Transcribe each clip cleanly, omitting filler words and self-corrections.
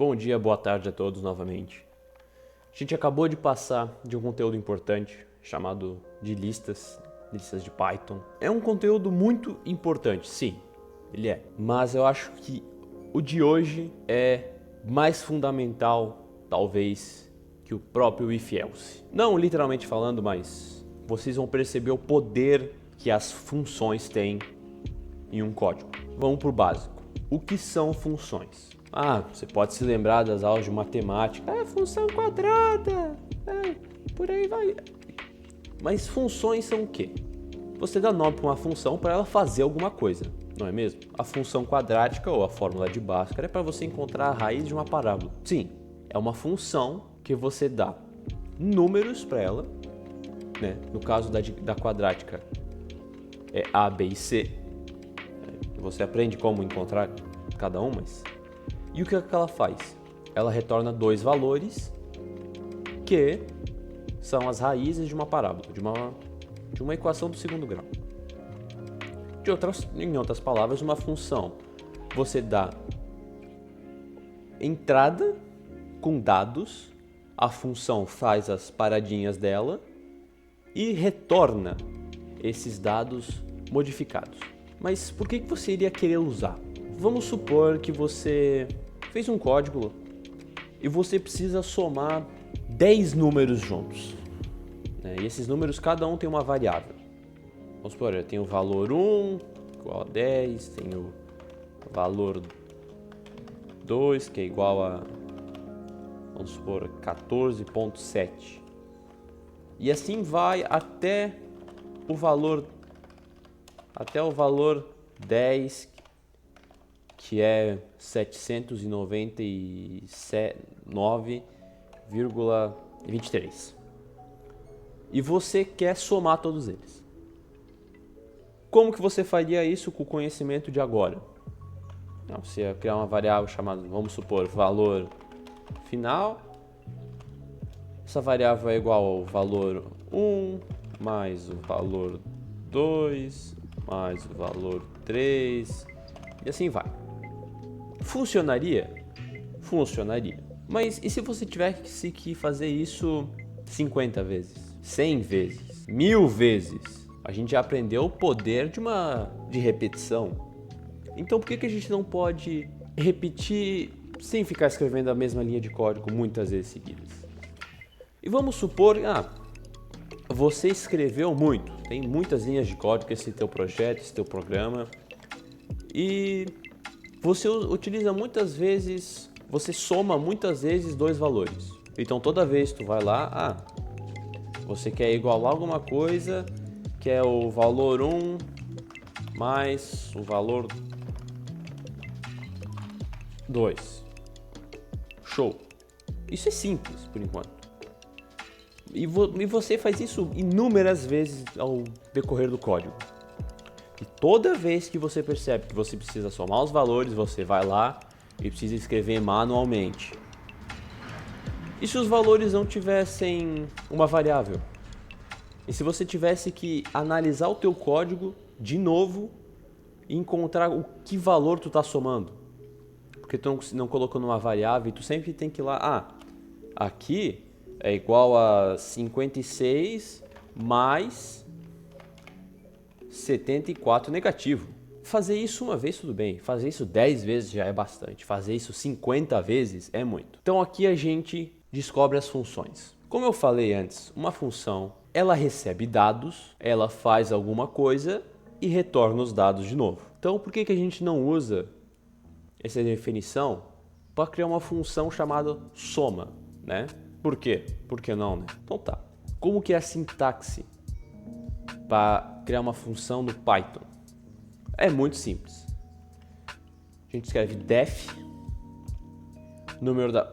Bom dia, boa tarde a todos novamente. A gente acabou de passar de um conteúdo importante chamado de listas de Python. É um conteúdo muito importante, sim, ele é. Mas eu acho que o de hoje é mais fundamental, talvez, que o próprio if-else. Não literalmente falando, mas vocês vão perceber o poder que as funções têm em um código. Vamos para o básico. O que são funções? Você pode se lembrar das aulas de matemática. Função quadrada. Por aí vai. Mas funções são o quê? Você dá nome para uma função para ela fazer alguma coisa, não é mesmo? A função quadrática ou a fórmula de Bhaskara é para você encontrar a raiz de uma parábola. Sim, é uma função que você dá números para ela, né? No caso da quadrática é A, B e C. Você aprende como encontrar cada um, mas... E o que ela faz? Ela retorna dois valores que são as raízes de uma parábola, de uma equação do segundo grau. Em outras palavras, uma função. Você dá entrada com dados, a função faz as paradinhas dela e retorna esses dados modificados. Mas por que você iria querer usar? Vamos supor que você fez um código e você precisa somar 10 números juntos. E esses números, cada um tem uma variável. Vamos supor, eu tenho o valor 1 igual a 10, tenho o valor 2 que é igual a, vamos supor, 14,7. E assim vai até o valor 10, que é 799,23. E você quer somar todos eles. Como que você faria isso com o conhecimento de agora? Você ia criar uma variável chamada, vamos supor, valor final. Essa variável é igual ao valor 1 mais o valor 2 mais o valor 3 e assim vai. Funcionaria? Funcionaria. Mas e se você tivesse que fazer isso 50 vezes, 100 vezes, 1000 vezes? A gente já aprendeu o poder de repetição. Então por que a gente não pode repetir sem ficar escrevendo a mesma linha de código muitas vezes seguidas? E vamos supor, você escreveu muito, tem muitas linhas de código esse teu projeto, esse teu programa, e você utiliza muitas vezes, você soma muitas vezes dois valores. Então toda vez que tu vai lá, você quer igualar alguma coisa, que é o valor 1 mais o valor 2. Show! Isso é simples por enquanto. E você faz isso inúmeras vezes ao decorrer do código. E toda vez que você percebe que você precisa somar os valores, você vai lá e precisa escrever manualmente. E se os valores não tivessem uma variável? E se você tivesse que analisar o teu código de novo e encontrar o que valor tu está somando? Porque tu não colocou numa variável e tu sempre tem que ir lá, aqui é igual a 56 mais 74 negativo. Fazer isso uma vez tudo bem, fazer isso 10 vezes já é bastante, fazer isso 50 vezes é muito. Então aqui a gente descobre as funções. Como eu falei antes, uma função, ela recebe dados, ela faz alguma coisa e retorna os dados de novo. Então por que a gente não usa essa definição para criar uma função chamada soma, né? Por quê? Por que não, né? Então tá. Como que é a sintaxe para criar uma função no Python? É muito simples. A gente escreve def,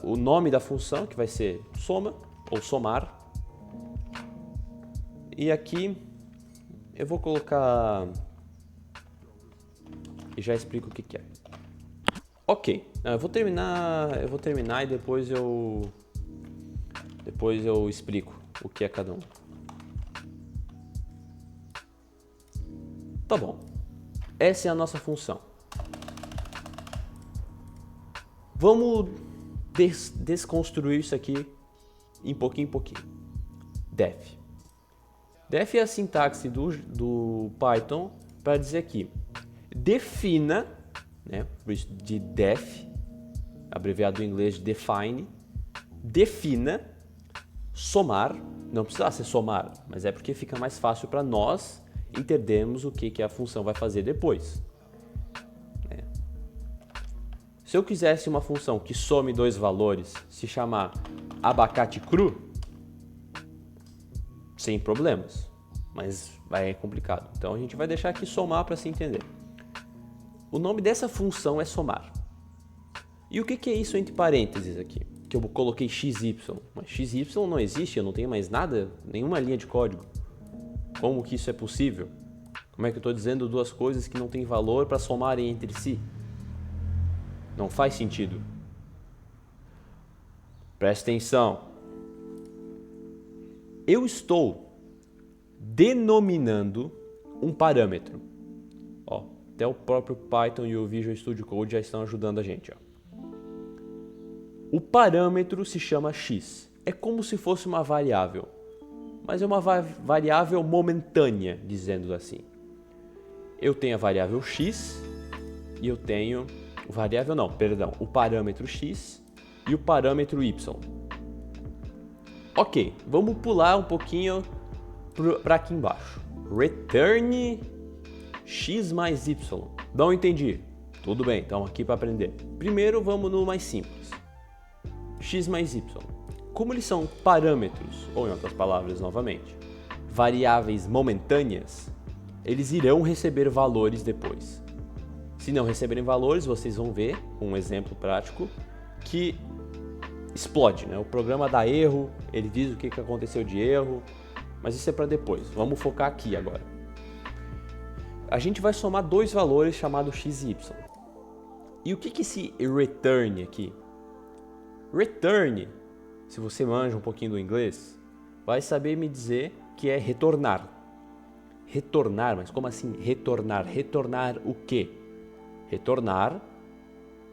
o nome da função, que vai ser soma ou somar. E aqui eu vou colocar e já explico o que é. Ok, eu vou terminar e depois eu explico o que é cada um. Tá bom. Essa é a nossa função. Vamos desconstruir isso aqui em pouquinho. Def. Def é a sintaxe do Python para dizer aqui, defina, né, por isso de def, abreviado em inglês de define, defina, somar, não precisa ser somar, mas é porque fica mais fácil para nós entendermos o que a função vai fazer depois. Se eu quisesse uma função que some dois valores, se chamar abacate cru, sem problemas, mas é complicado. Então a gente vai deixar aqui somar para se entender. O nome dessa função é somar. E o que é isso entre parênteses aqui? Que eu coloquei xy, mas xy não existe, eu não tenho mais nada, nenhuma linha de código. Como que isso é possível? Como é que eu estou dizendo duas coisas que não têm valor para somarem entre si? Não faz sentido. Presta atenção. Eu estou denominando um parâmetro. Ó, até o próprio Python e o Visual Studio Code já estão ajudando a gente. Ó. O parâmetro se chama x. É como se fosse uma variável. Mas é uma variável momentânea, dizendo assim. Eu tenho a variável x e eu tenho... o parâmetro x e o parâmetro y. Ok, vamos pular um pouquinho para aqui embaixo. Return x mais y. Não entendi. Tudo bem, estamos aqui para aprender. Primeiro vamos no mais simples. X mais y. Como eles são parâmetros, ou em outras palavras novamente, variáveis momentâneas, eles irão receber valores depois. Se não receberem valores, vocês vão ver, um exemplo prático, que explode, né? O programa dá erro, ele diz o que aconteceu de erro, mas isso é para depois. Vamos focar aqui agora. A gente vai somar dois valores chamados x e y. E o que é esse return aqui? Return, se você manja um pouquinho do inglês, vai saber me dizer que é retornar. Retornar, mas como assim retornar? Retornar o quê? Retornar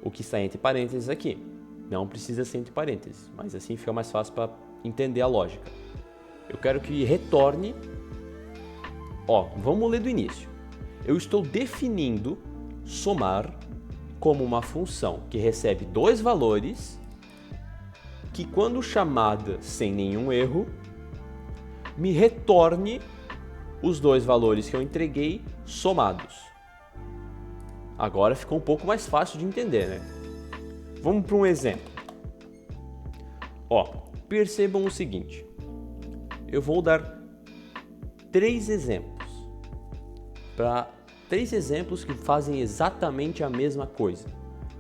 o que está entre parênteses aqui. Não precisa ser entre parênteses, mas assim fica mais fácil para entender a lógica. Eu quero que retorne... Ó, vamos ler do início. Eu estou definindo somar como uma função que recebe dois valores que, quando chamada sem nenhum erro, me retorne os dois valores que eu entreguei somados. Agora ficou um pouco mais fácil de entender, né? Vamos para um exemplo. Ó, percebam o seguinte. Eu vou dar três exemplos. Três exemplos que fazem exatamente a mesma coisa.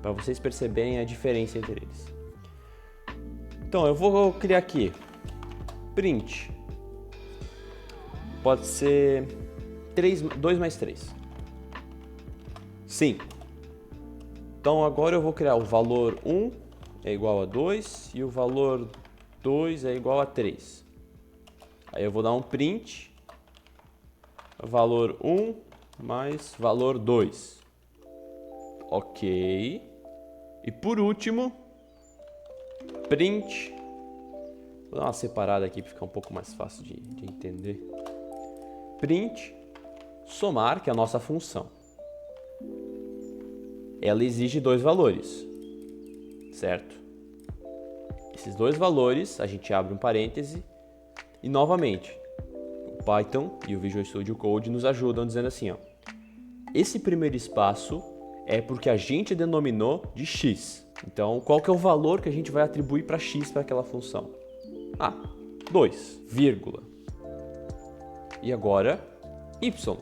Para vocês perceberem a diferença entre eles. Então, eu vou criar aqui. Print. Pode ser 2 mais 3. 5. Então agora eu vou criar o valor 1 é igual a 2 e o valor 2 é igual a 3. Aí eu vou dar um print, valor 1 mais valor 2. Ok. E por último, print. Vou dar uma separada aqui para ficar um pouco mais fácil de entender. Print, somar, que é a nossa função. Ela exige dois valores, certo? Esses dois valores, a gente abre um parêntese e, novamente, o Python e o Visual Studio Code nos ajudam dizendo assim, ó, esse primeiro espaço é porque a gente denominou de x. Então, qual que é o valor que a gente vai atribuir para x para aquela função? 2, vírgula. E agora, y.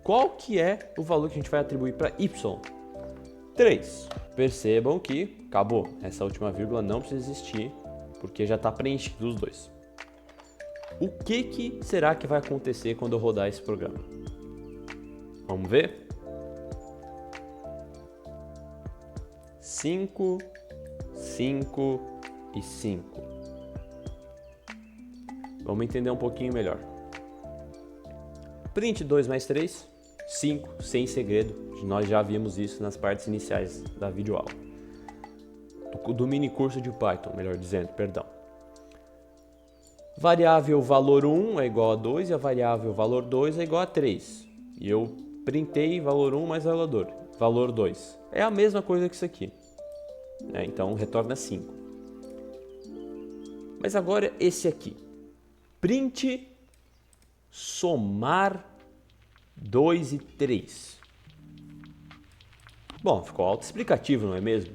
Qual que é o valor que a gente vai atribuir para y? 3. Percebam que acabou. Essa última vírgula não precisa existir, porque já está preenchido os dois. O que será que vai acontecer quando eu rodar esse programa? Vamos ver? 5, 5 e 5. Vamos entender um pouquinho melhor. Print 2 mais 3, 5, sem segredo. Nós já vimos isso nas partes iniciais da videoaula. do mini curso de Python, melhor dizendo, perdão. Variável valor 1 é igual a 2 e a variável valor 2 é igual a 3. E eu printei valor 1 mais valor 2. É a mesma coisa que isso aqui. Então retorna 5. Mas agora esse aqui. Print somar 2 e 3. Bom, ficou autoexplicativo, não é mesmo?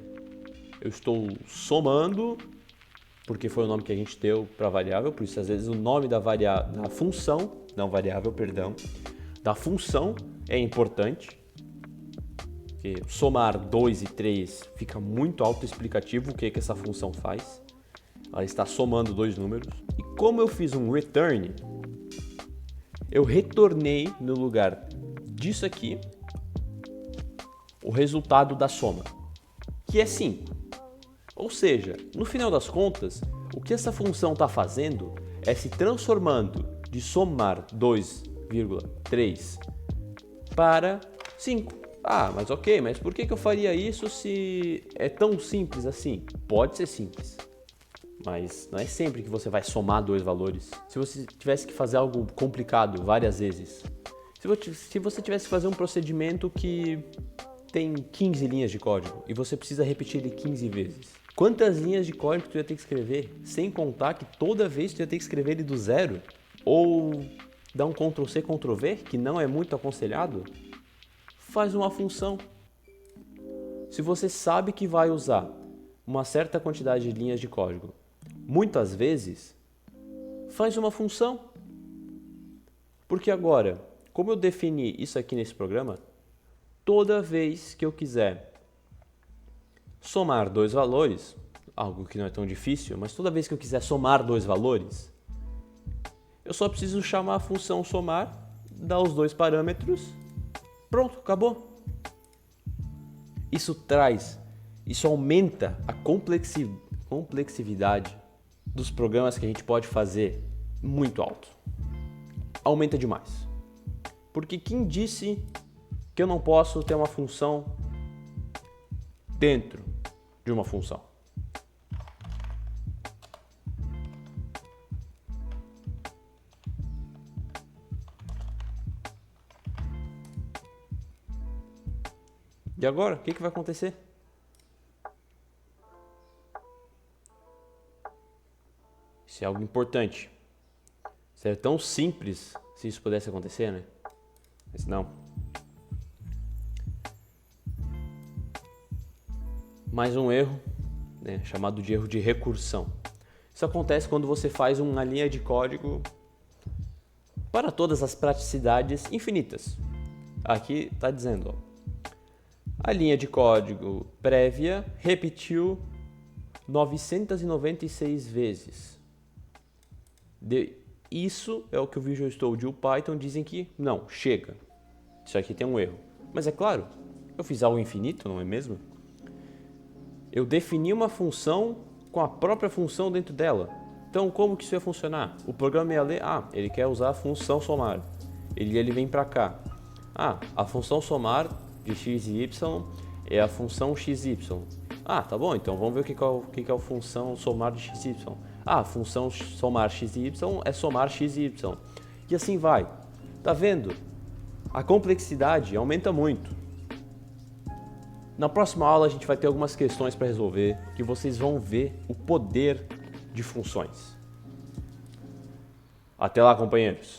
Eu estou somando, porque foi o nome que a gente deu para a variável, por isso às vezes o nome da função, não variável, perdão, da função é importante. Porque somar 2 e 3 fica muito autoexplicativo o que essa função faz. Ela está somando dois números. E como eu fiz um return, eu retornei no lugar disso aqui o resultado da soma, que é 5. Ou seja, no final das contas, o que essa função está fazendo é se transformando de somar 2,3 para 5. Ah, mas ok, mas por que eu faria isso se é tão simples assim? Pode ser simples, mas não é sempre que você vai somar dois valores. Se você tivesse que fazer algo complicado várias vezes, se você tivesse que fazer um procedimento que tem 15 linhas de código e você precisa repetir ele 15 vezes, quantas linhas de código tu ia ter que escrever? Sem contar que toda vez tu ia ter que escrever ele do zero? Ou dar um Ctrl+C, Ctrl+V, que não é muito aconselhado? Faz uma função. Se você sabe que vai usar uma certa quantidade de linhas de código muitas vezes, faz uma função. Porque agora, como eu defini isso aqui nesse programa, toda vez que eu quiser somar dois valores, algo que não é tão difícil, mas toda vez que eu quiser somar dois valores, eu só preciso chamar a função somar, dar os dois parâmetros, pronto, acabou. Isso aumenta a complexividade dos programas que a gente pode fazer muito alto. Aumenta demais. Porque quem disse que eu não posso ter uma função dentro de uma função? E agora, o que vai acontecer? Isso é algo importante. Seria tão simples se isso pudesse acontecer, né? Mas não. Mais um erro, né, chamado de erro de recursão. Isso acontece quando você faz uma linha de código para todas as praticidades infinitas. Aqui está dizendo, ó, a linha de código prévia repetiu 996 vezes. Isso é o que o Visual Studio e o Python dizem que não, chega. Isso aqui tem um erro. Mas é claro, eu fiz algo infinito, não é mesmo? Eu defini uma função com a própria função dentro dela. Então, como que isso ia funcionar? O programa ia ler, ele quer usar a função somar. Ele vem para cá. A função somar de x e y é a função xy. Tá bom, então vamos ver o que é a função somar de xy. A função somar xy é somar xy. E assim vai. Tá vendo? A complexidade aumenta muito. Na próxima aula a gente vai ter algumas questões para resolver que vocês vão ver o poder de funções. Até lá, companheiros!